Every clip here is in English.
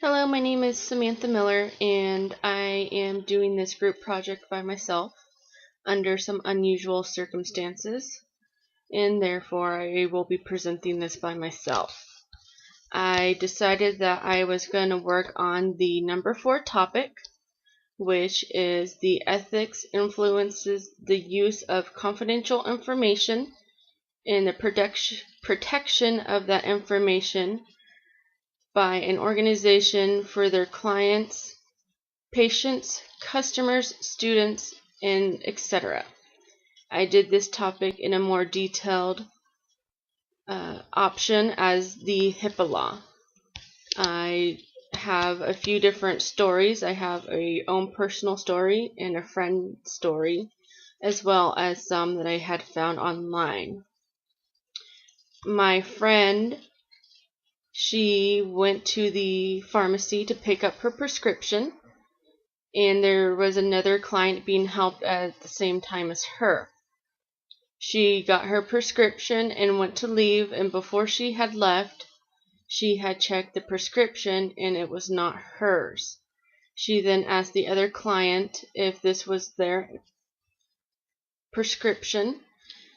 Hello, my name is Samantha Miller, and I am doing this group project by myself under some unusual circumstances, and therefore I will be presenting this by myself. I decided that I was going to work on the number 4 topic, which is the ethics influences the use of confidential information and the protection of that information by an organization for their clients, patients, customers, students, and etc. I did this topic in a more detailed option as the HIPAA law. I have a few different stories. I have a own personal story and a friend story, as well as some that I had found online. My friend, she went to the pharmacy to pick up her prescription, and there was another client being helped at the same time as her. She got her prescription and went to leave, and before she had left, she had checked the prescription and it was not hers. She then asked the other client if this was their prescription,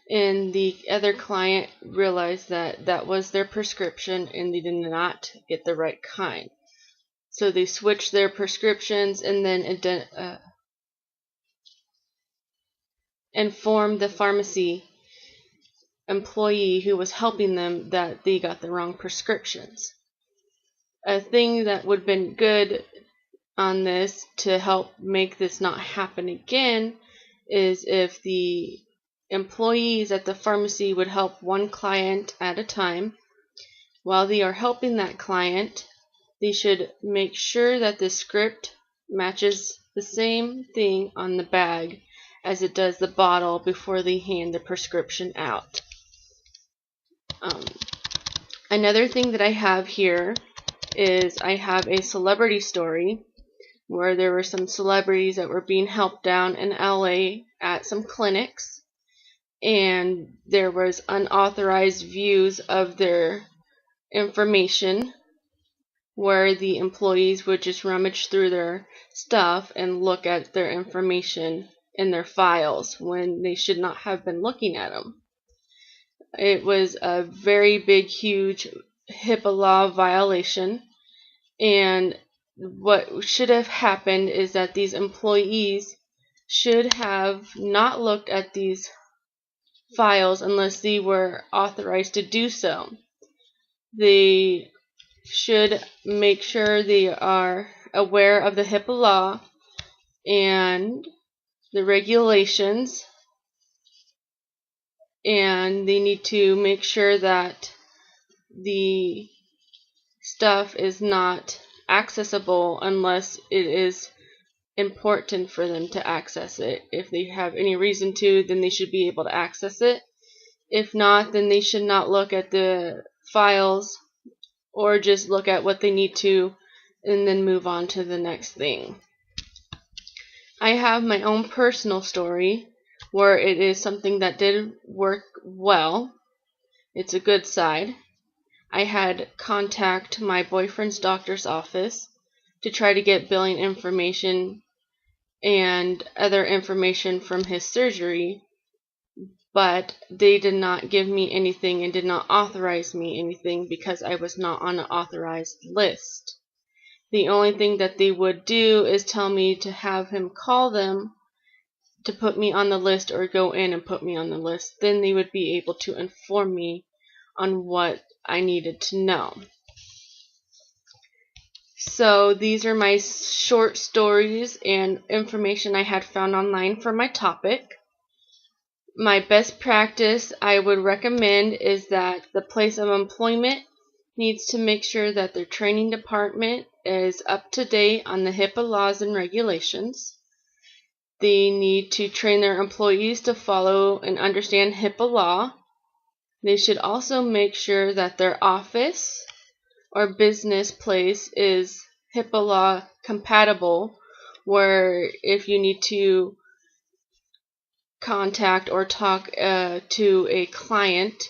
and the other client realized that that was their prescription and they did not get the right kind. So they switched their prescriptions and then informed the pharmacy employee who was helping them that they got the wrong prescriptions. A thing that would have been good on this to help make this not happen again is if the employees at the pharmacy would help one client at a time. While they are helping that client, they should make sure that the script matches the same thing on the bag as it does the bottle before they hand the prescription out. Another thing that I have here is I have a celebrity story where there were some celebrities that were being helped down in LA at some clinics, and there was unauthorized views of their information where the employees would just rummage through their stuff and look at their information in their files when they should not have been looking at them. It was a very big, huge HIPAA law violation, and what should have happened is that these employees should have not looked at these files unless they were authorized to do so. They should make sure they are aware of the HIPAA law and the regulations, and they need to make sure that the stuff is not accessible unless it is important for them to access it. If they have any reason to, then they should be able to access it. If not, then they should not look at the files or just look at what they need to and then move on to the next thing. I have my own personal story where it is something that did work well. It's a good side. I had contact my boyfriend's doctor's office to try to get billing information and other information from his surgery, but they did not give me anything and did not authorize me anything because I was not on an authorized list. The only thing that they would do is tell me to have him call them to put me on the list or go in and put me on the list. Then they would be able to inform me on what I needed to know. So these are my short stories and information I had found online for my topic. My best practice I would recommend is that the place of employment needs to make sure that their training department is up to date on the HIPAA laws and regulations. They need to train their employees to follow and understand HIPAA law. They should also make sure that their office or business place is HIPAA law compatible, where if you need to contact or talk to a client,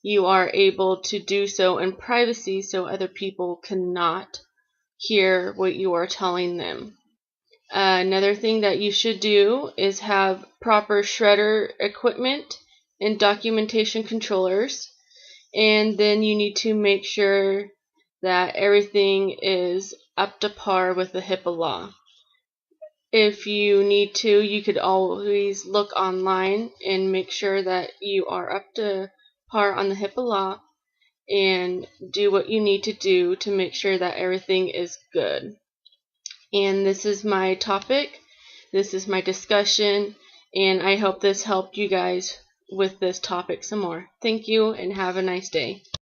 you are able to do so in privacy so other people cannot hear what you are telling them. Another thing that you should do is have proper shredder equipment and documentation controllers. And then you need to make sure that everything is up to par with the HIPAA law. If you need to, you could always look online and make sure that you are up to par on the HIPAA law and do what you need to do to make sure that everything is good. And this is my topic. This is my discussion, and I hope this helped you guys with this topic some more. Thank you and have a nice day.